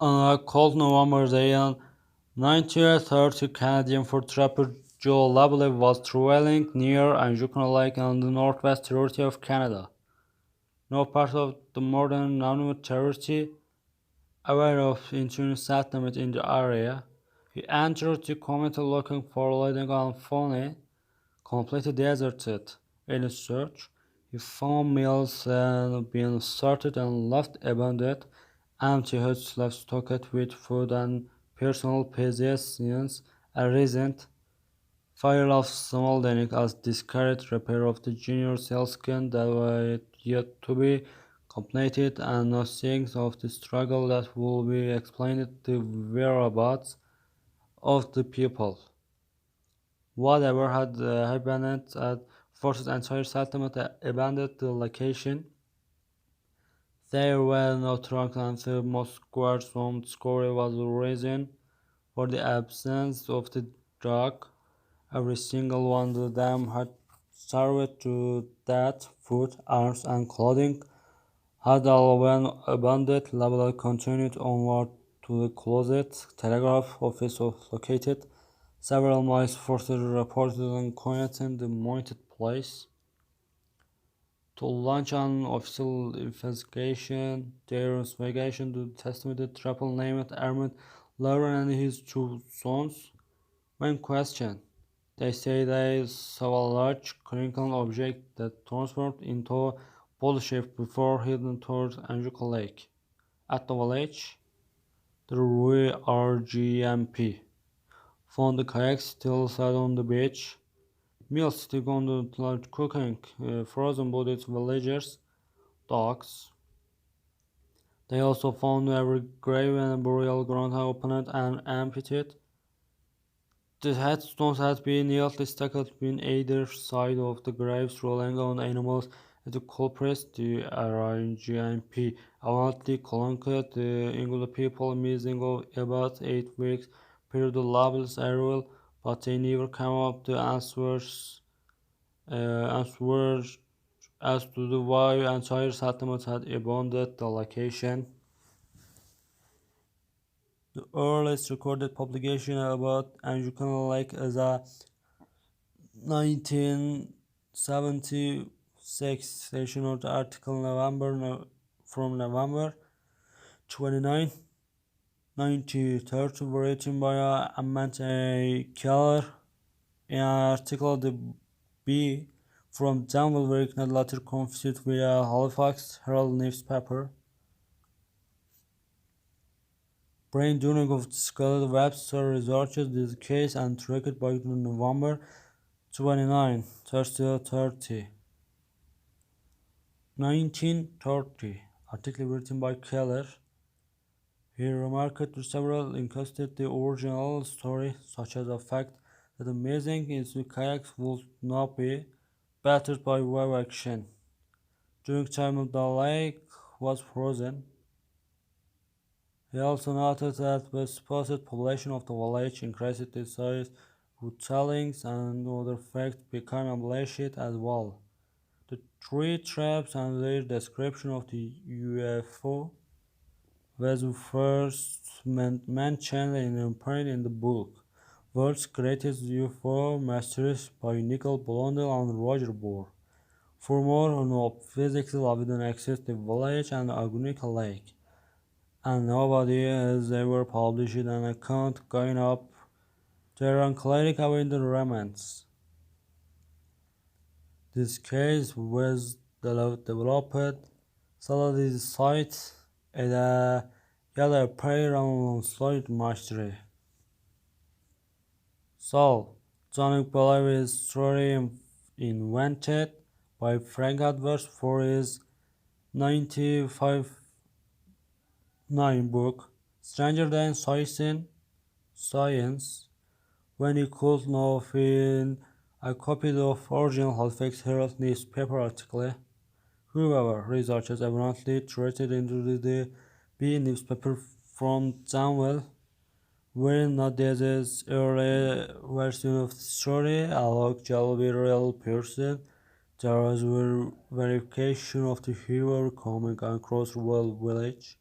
On a cold November day in 1930, Canadian fur trapper Joe Labelle was traveling near Anjuna Lake in the northwest territory of Canada, now part of the modern Nunavut territory. Aware of Indigenous settlement in the area, he entered the community looking for living on fauna, completely deserted. In his search, he found mills and being started and left abandoned, empty huts left stocked with food and personal possessions. A recent fire of small Danik as discarded repair of the junior sailskin that were yet to be completed, and no signs of the struggle that will be explained the whereabouts of the people. Whatever had happened at forced entire settlement abandoned the location. There were no trunks and the most squaresome score was the reason for the absence of the drug. Every single one of them had starved to death. Food, arms, and clothing had all been abandoned. Labelle continued onward to the closest telegraph office located several miles further, reportedly containing the mounted place to launch an official investigation. Their investigation to testimony the triple named Armand Lauren and his two sons. When questioned, they say they saw a large conical object that transformed into a ball shape before heading towards Anjuka Lake. At the village, the RGMP found the kayaks still sat on the beach, meals still on the large cooking, frozen bodies villagers, dogs. They also found every grave and burial ground opened and emptied. The headstones had been neatly stacked between either side of the graves, rolling on animals as the culprits. The RIGMP apparently concluded the English people missing of about 8 weeks period the labels arrival, but they never came up to answers as to the why entire settlement had abandoned the location. The earliest recorded publication about Anglican Lake is a 1976 session of the article from November 29, 1930, written by Amanda Keller. In an article the B from Danville American later confused with a Halifax Herald newspaper. Brain Dunning of Scotland Webster researched this case and tracked by November 29, 1930, article written by Keller. He remarked to several included the original story, such as the fact that the missing in the kayaks would not be battered by wave action. During time the lake was frozen. He also noted that the supposed population of the village increased in size, with tellings and other facts became embellished as well. The three traps and their description of the UFO was first mentioned in print in the book World's Greatest UFO Mysteries by Nicole Blondell and Roger Bohr. For more on physical evidence exists the village and Agunica Lake, and nobody has ever published an account going up there and clearing away the remains. This case was developed solely site at a yellow prayer on solid mystery. So, Johnny believes story invented by Frank Edwards for his 1959 book Stranger Than Science, when he could not find a copy of original Halifax Herald newspaper article. However, researchers evidently treated into the B newspaper from Danville were not this early version of the story. Alok Jalvi real person. There was verification of the hero coming across Well village.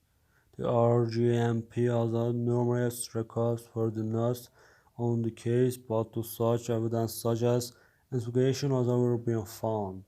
The RGMP has had numerous requests for the news on the case, but no such evidence suggests investigation has ever been found.